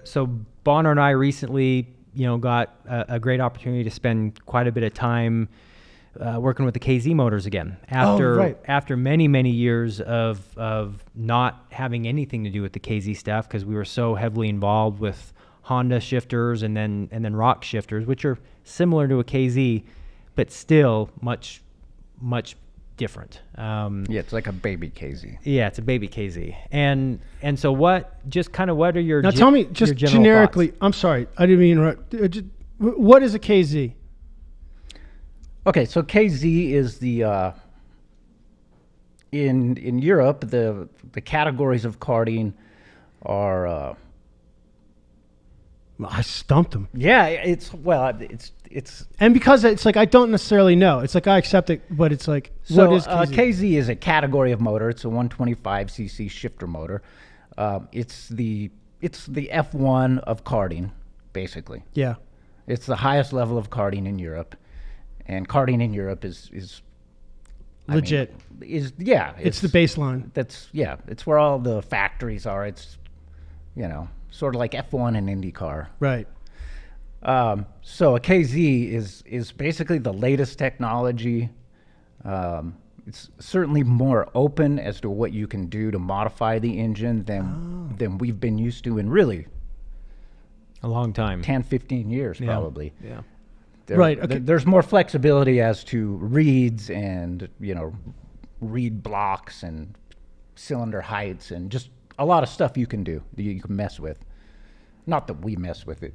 So Bonner and I recently, got a great opportunity to spend quite a bit of time working with the KZ motors again after many years of not having anything to do with the KZ stuff, because we were so heavily involved with Honda shifters and then rock shifters, which are similar to a KZ, but still much different. It's like a baby KZ. Yeah, it's a baby KZ. And so what are your now tell me just generically thoughts? I'm sorry, I didn't mean to interrupt. What is a KZ? Okay, so KZ is the in Europe the categories of karting are. I stumped him. Yeah, it's and because it's like I don't necessarily know. It's like I accept it, but it's like what is KZ? KZ is a category of motor. It's a 125cc shifter motor. It's the F1 of karting, basically. Yeah, it's the highest level of karting in Europe, and karting in Europe is legit. It's the baseline. It's where all the factories are. It's sort of like F1 and IndyCar. Right. So a KZ is basically the latest technology. It's certainly more open as to what you can do to modify the engine than we've been used to in really a long time, 10, 15 years probably. Yeah. Right. Okay. There's more flexibility as to reeds and reed blocks and cylinder heights and just a lot of stuff you can do that you can mess with. Not that we mess with it,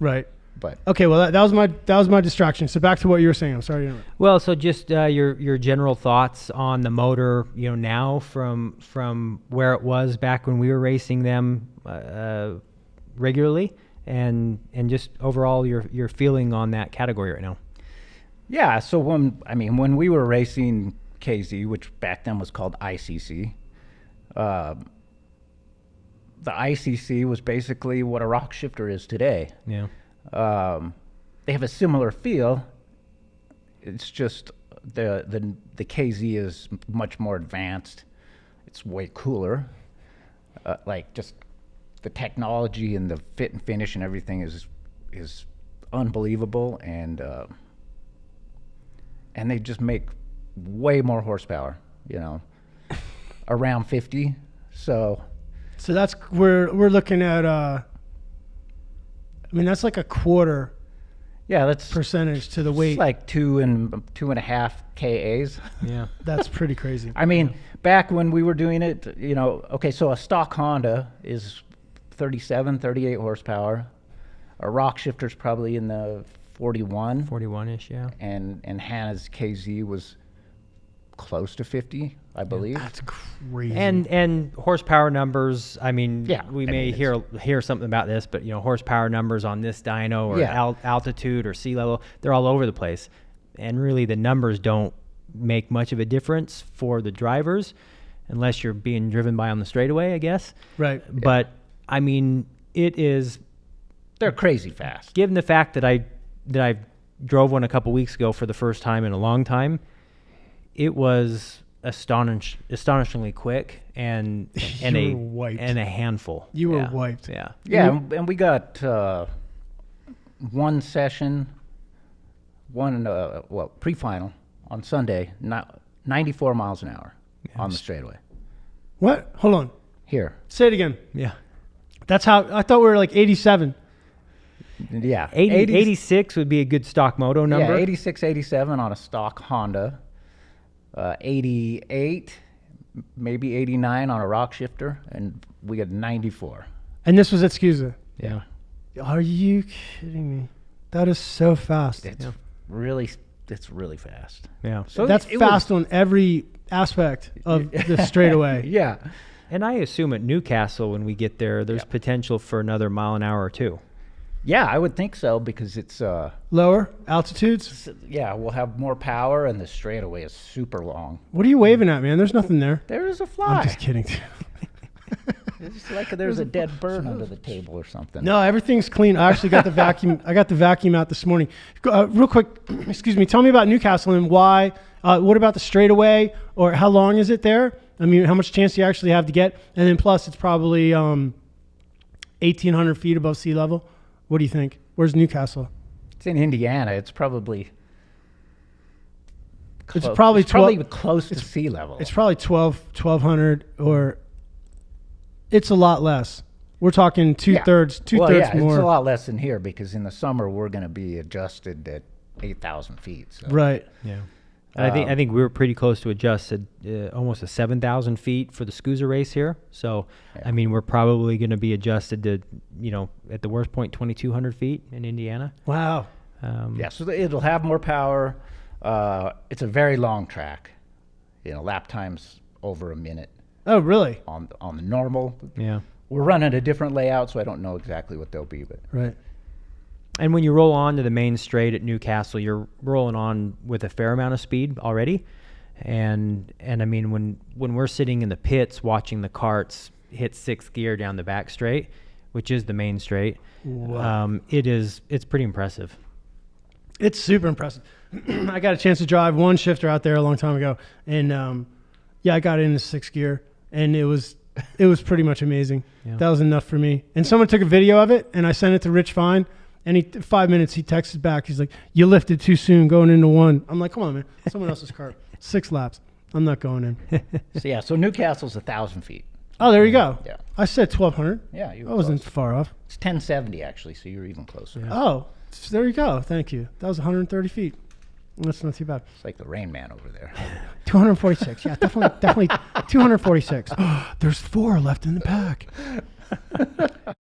Right. But okay, well that was my distraction. So back to what you were saying. I'm sorry to interrupt. Well, so just your general thoughts on the motor, now from where it was back when we were racing them regularly, and just overall your feeling on that category right now. Yeah. So when we were racing KZ, which back then was called ICC. The ICC was basically what a rock shifter is today. Yeah. They have a similar feel. It's just the KZ is much more advanced. It's way cooler. Like just the technology and the fit and finish and everything is unbelievable, and they just make way more horsepower. Around 50. So that's we're looking at. That's like a quarter. Yeah, that's percentage to the weight. It's like 2.5 KAs. Yeah, that's pretty crazy. Back when we were doing it, okay, so a stock Honda is 37, 38 horsepower. A rock shifter's probably in the 41-ish, yeah. And Hannah's KZ was close to 50, I believe. That's crazy. And horsepower numbers, we may hear something about this, but horsepower numbers on this dyno or altitude or sea level, they're all over the place. And really the numbers don't make much of a difference for the drivers unless you're being driven by on the straightaway, I guess. Right. But it is, they're crazy fast. Given the fact that I drove one a couple weeks ago for the first time in a long time, it was astonishingly quick and a handful. You were wiped. Yeah. Yeah, and we got one session, pre-final on Sunday, 94 miles an hour on the straightaway. What? Hold on. Here. Say it again. Yeah. That's how I thought we were like 87. Yeah. 86 would be a good stock moto number. Yeah, 86, 87 on a stock Honda. 88, maybe 89 on a rock shifter, and we got 94. And this was at Scusa? Yeah. Are you kidding me? That is so fast. It's really fast. Yeah. So that's fast on every aspect of the straightaway. Yeah. And I assume at Newcastle when we get there, there's potential for another mile an hour or two. Yeah, I would think so because it's lower altitudes. Yeah, we'll have more power, and the straightaway is super long. What are you waving at, man? There's nothing there. There is a fly. I'm just kidding. It's like there's a dead bird under the table or something. No, everything's clean. I actually got the vacuum. I got the vacuum out this morning. Real quick, excuse me. Tell me about Newcastle and why. What about the straightaway, or how long is it there? How much chance do you actually have to get? And then plus, it's probably 1,800 feet above sea level. What do you think? Where's Newcastle? It's in Indiana. It's probably It's probably close to sea level. It's probably 1,200, or it's a lot less. We're talking two-thirds more. It's a lot less than here because in the summer we're going to be adjusted at 8,000 feet. So. Right. Yeah. And I think we were pretty close to adjusted almost to 7,000 feet for the SCUSA race here. So, I mean, we're probably going to be adjusted to, at the worst point, 2,200 feet in Indiana. Wow. So it'll have more power. It's a very long track. Lap times over a minute. Oh, really? On the normal. Yeah. We're running a different layout, so I don't know exactly what they'll be, but right. And when you roll on to the main straight at Newcastle, you're rolling on with a fair amount of speed already. And I mean, when we're sitting in the pits watching the karts hit sixth gear down the back straight, which is the main straight, wow. It's pretty impressive. It's super impressive. I got a chance to drive one shifter out there a long time ago, and I got into sixth gear, and it was pretty much amazing. Yeah. That was enough for me. And someone took a video of it, and I sent it to Rich Fine. And 5 minutes, he texted back. He's like, "You lifted too soon going into one." I'm like, "Come on, man. Someone else's car. 6 laps. I'm not going in." So Newcastle's 1,000 feet. Oh, there you go. Yeah. I said 1,200. Yeah, I wasn't far off. It's 1070 actually, so you're even closer. Yeah. Oh, so there you go. Thank you. That was 130 feet. That's not too bad. It's like the Rain Man over there. 246. Yeah, definitely 246. There's 4 left in the pack.